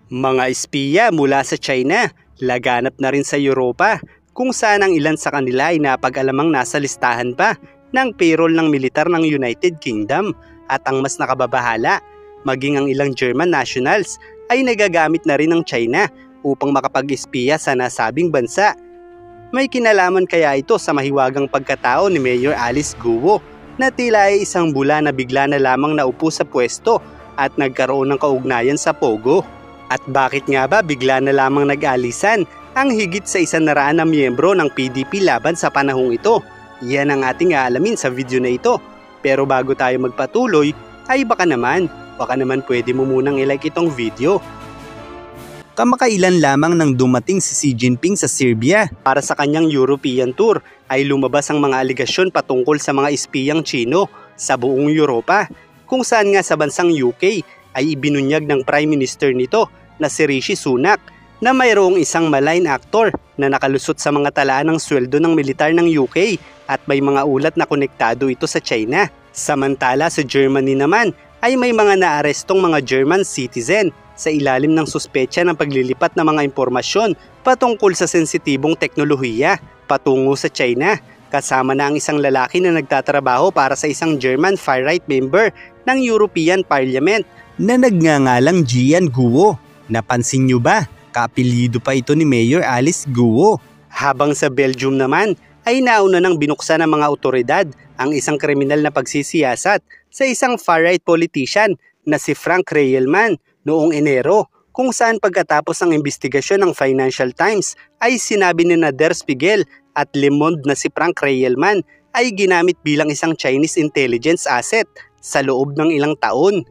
Mga espiya mula sa China, laganap na rin sa Europa, kung saan ang ilan sa kanila ay napag-alamang nasa listahan pa ng payroll ng militar ng United Kingdom. At ang mas nakababahala, maging ang ilang German nationals ay nagagamit na rin ng China upang makapag-espiya sa nasabing bansa. May kinalaman kaya ito sa mahiwagang pagkatao ni Mayor Alice Guo na tila ay isang bula na bigla na lamang naupo sa pwesto at nagkaroon ng kaugnayan sa Pogo? At bakit nga ba bigla na lamang nag-alisan ang higit sa 100 na miyembro ng PDP laban sa panahong ito? Yan ang ating aalamin sa video na ito. Pero bago tayo magpatuloy, ay baka naman pwede mo munang i-like itong video. Kamakailan lamang nang dumating si Xi Jinping sa Serbia para sa kanyang European tour ay lumabas ang mga aligasyon patungkol sa mga espiyang Chino sa buong Europa, kung saan nga sa bansang UK ay ibinunyag ng Prime Minister nito na si Rishi Sunak na mayroong isang malign actor na nakalusot sa mga talaan ng sweldo ng militar ng UK at may mga ulat na konektado ito sa China. Samantala sa Germany naman ay may mga naarestong mga German citizen sa ilalim ng suspecha ng paglilipat ng mga impormasyon patungkol sa sensitibong teknolohiya patungo sa China, kasama na ang isang lalaki na nagtatrabaho para sa isang German far-right member ng European Parliament na nagngangalang Jian Guo. Napansin nyo ba? Kaapelyido pa ito ni Mayor Alice Guo. Habang sa Belgium naman ay nauna nang binuksan ng mga otoridad ang isang kriminal na pagsisiyasat sa isang far-right politician na si Frank Rielman noong Enero, kung saan pagkatapos ng investigasyon ng Financial Times ay sinabi ni Der Spiegel at Le Monde na si Frank Rielman ay ginamit bilang isang Chinese intelligence asset sa loob ng ilang taon.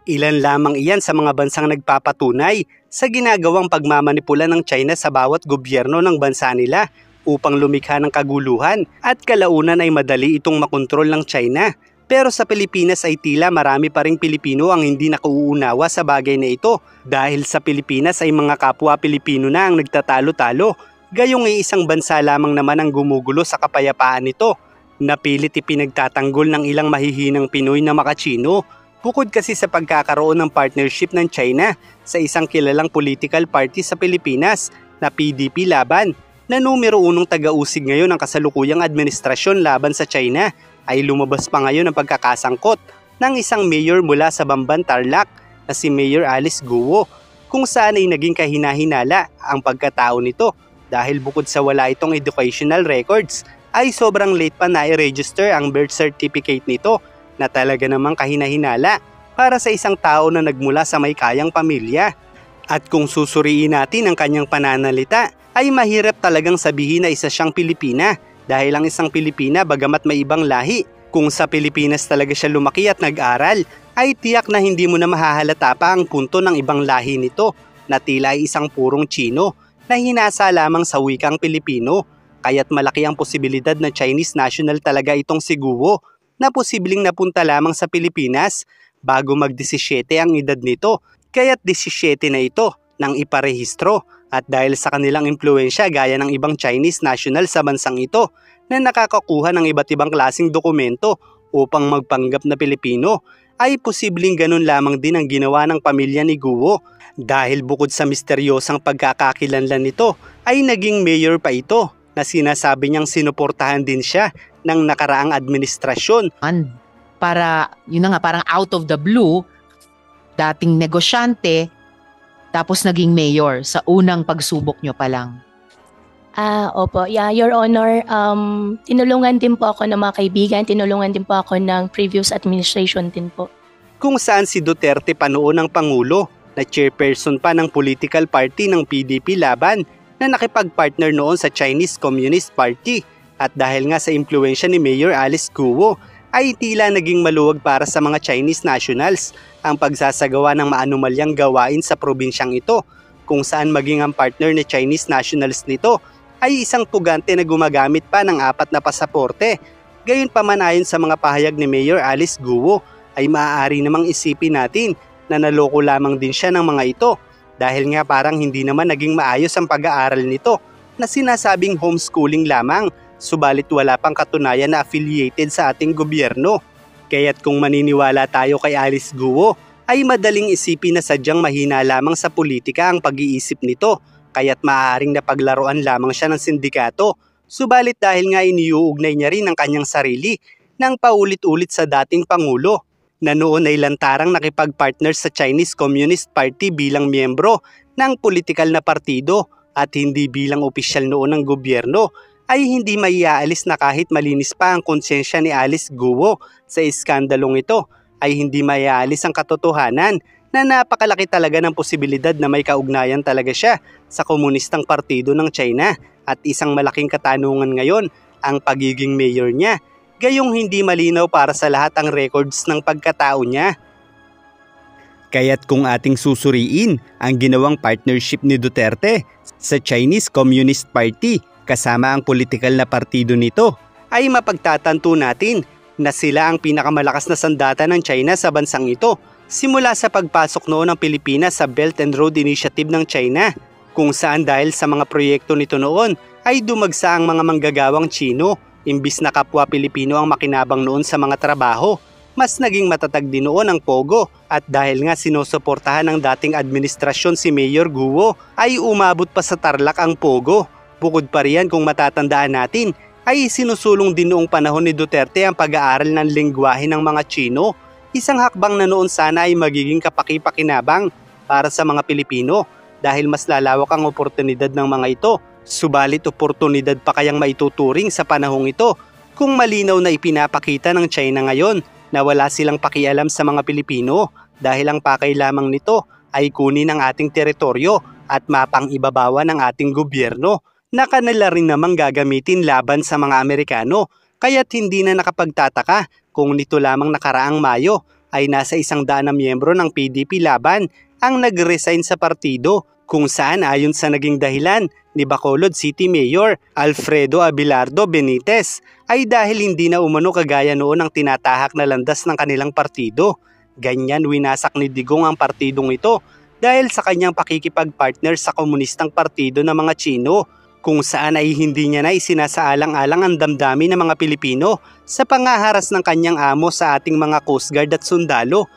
Ilan lamang iyan sa mga bansang nagpapatunay sa ginagawang pagmamanipula ng China sa bawat gobyerno ng bansa nila upang lumikha ng kaguluhan at kalaunan ay madali itong makontrol ng China. Pero sa Pilipinas ay tila marami pa ring Pilipino ang hindi nakauunawa sa bagay na ito dahil sa Pilipinas ay mga kapwa Pilipino na ang nagtatalo-talo, gayong isang bansa lamang naman ang gumugulo sa kapayapaan nito. Napilit ipinagtatanggol ng ilang mahihinang Pinoy na makachino, bukod kasi sa pagkakaroon ng partnership ng China sa isang kilalang political party sa Pilipinas na PDP Laban, na numero 1 taga-usig ngayon ng kasalukuyang administrasyon laban sa China, ay lumabas pa ngayon ang pagkakasangkot ng isang mayor mula sa Bamban Tarlac na si Mayor Alice Guo, kung saan ay naging kahina-hinala ang pagkatao nito dahil bukod sa wala itong educational records ay sobrang late pa na i-register ang birth certificate nito na talaga namang kahina-hinala para sa isang tao na nagmula sa may kayang pamilya. At kung susuriin natin ang kanyang pananalita ay mahirap talagang sabihin na isa siyang Pilipina dahil ang isang Pilipina bagamat may ibang lahi, kung sa Pilipinas talaga siya lumaki at nag-aral, ay tiyak na hindi mo na mahahalata pa ang punto ng ibang lahi nito na tila ay isang purong Chino na hinasa lamang sa wikang Pilipino. Kaya't malaki ang posibilidad na Chinese national talaga itong si Guo na posibleng napunta lamang sa Pilipinas bago mag-17 ang edad nito. Kaya't 17 na ito nang iparehistro. At dahil sa kanilang impluensya gaya ng ibang Chinese national sa bansang ito na nakakakuha ng iba't ibang klaseng dokumento upang magpanggap na Pilipino, ay posibleng ganun lamang din ang ginawa ng pamilya ni Guo. Dahil bukod sa misteryosang pagkakakilanlan nito ay naging mayor pa ito na sinasabi niyang sinuportahan din siya ng nakaraang administrasyon. Para yun na nga, parang out of the blue, dating negosyante, tapos naging mayor sa unang pagsubok nyo pa lang. Opo. Yeah, Your Honor, tinulungan din po ako ng mga kaibigan, tinulungan din po ako ng previous administration din po. Kung saan si Duterte pa noon ang Pangulo, na chairperson pa ng political party ng PDP Laban na nakipag-partner noon sa Chinese Communist Party. At dahil nga sa impluensya ni Mayor Alice Guo, ay tila naging maluwag para sa mga Chinese nationals ang pagsasagawa ng maanumalyang gawain sa probinsyang ito, kung saan maging ang partner ni Chinese nationals nito ay isang pugante na gumagamit pa ng 4 na pasaporte. Gayunpaman ayon sa mga pahayag ni Mayor Alice Guo ay maaari namang isipin natin na naloko lamang din siya ng mga ito dahil nga parang hindi naman naging maayos ang pag-aaral nito na sinasabing homeschooling lamang. Subalit wala pang katunayan na affiliated sa ating gobyerno. Kaya't kung maniniwala tayo kay Alice Guo, ay madaling isipin na sadyang mahina lamang sa politika ang pag-iisip nito, kaya't maaaring napaglaruan lamang siya ng sindikato. Subalit dahil nga iniuugnay niya rin ang kanyang sarili ng paulit-ulit sa dating Pangulo, na noon ay lantarang nakipag-partner sa Chinese Communist Party bilang miyembro ng politikal na partido at hindi bilang opisyal noon ng gobyerno, ay hindi maiaalis na kahit malinis pa ang konsyensya ni Alice Guo sa iskandalong ito, ay hindi maiaalis ang katotohanan na napakalaki talaga ng posibilidad na may kaugnayan talaga siya sa komunistang partido ng China, at isang malaking katanungan ngayon ang pagiging mayor niya, gayong hindi malinaw para sa lahat ang records ng pagkatao niya. Kaya't kung ating susuriin ang ginawang partnership ni Duterte sa Chinese Communist Party kasama ang politikal na partido nito, ay mapagtatanto natin na sila ang pinakamalakas na sandata ng China sa bansang ito simula sa pagpasok noon ng Pilipinas sa Belt and Road Initiative ng China, kung saan dahil sa mga proyekto nito noon ay dumagsa ang mga manggagawang Chino. Imbis na kapwa Pilipino ang makinabang noon sa mga trabaho, mas naging matatag din noon ang Pogo, at dahil nga sinusuportahan ng dating administrasyon si Mayor Guo ay umabot pa sa Tarlac ang Pogo. Bukod pa riyan, kung matatandaan natin, ay sinusulong din noong panahon ni Duterte ang pag-aaral ng lengguwahe ng mga Chino, isang hakbang na noon sana ay magiging kapaki-pakinabang para sa mga Pilipino dahil mas lalawak ang oportunidad ng mga ito. Subalit oportunidad pa kayang maituturing sa panahong ito kung malinaw na ipinapakita ng China ngayon na wala silang pakialam sa mga Pilipino dahil ang pakay lamang nito ay kunin ang ating teritoryo at mapang-ibabawan ng ating gobyerno na kanila rin namang gagamitin laban sa mga Amerikano. Kaya't hindi na nakapagtataka kung nito lamang nakaraang Mayo ay nasa 100 na miyembro ng PDP laban ang nag-resign sa partido, kung saan ayon sa naging dahilan ni Bacolod City Mayor Alfredo Abelardo Benitez ay dahil hindi na umano kagaya noon ang tinatahak na landas ng kanilang partido. Ganyan winasak ni Digong ang partidong ito dahil sa kanyang pakikipag-partner sa komunistang partido ng mga Chino, kung saan ay hindi niya na isinasaalang-alang ang damdamin ng mga Pilipino sa pangaharas ng kanyang amo sa ating mga Coast Guard at sundalo.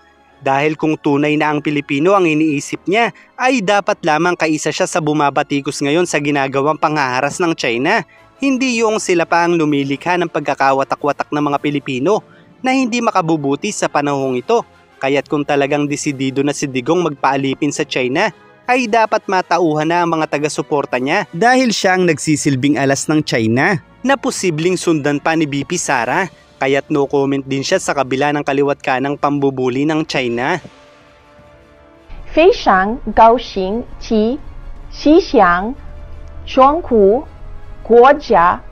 Dahil kung tunay na ang Pilipino ang iniisip niya, ay dapat lamang kaisa siya sa bumabatikos ngayon sa ginagawang panghaharas ng China. Hindi yung sila pa ang lumilikha ng pagkakawatak-watak ng mga Pilipino na hindi makabubuti sa panahong ito. Kaya't kung talagang desidido na si Digong magpaalipin sa China, ay dapat matauhan na ang mga taga-suporta niya dahil siya ang nagsisilbing alas ng China na posibleng sundan pa ni BP Sara. Kaya't no comment din siya sa kabila ng kaliwat kanang pambubuli ng China. 非常高兴及希望中国国家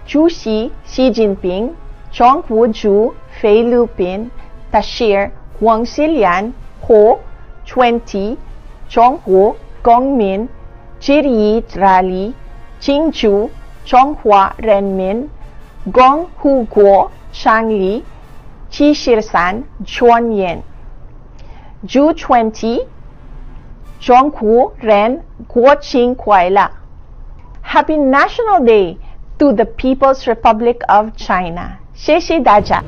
主席习近平中国驻菲律宾大使黄锡良和20中国公民致意大力庆祝中华人民共和国成立73周年。祝20中国人国庆快乐 Happy National Day to the People's Republic of China. 谢谢大家。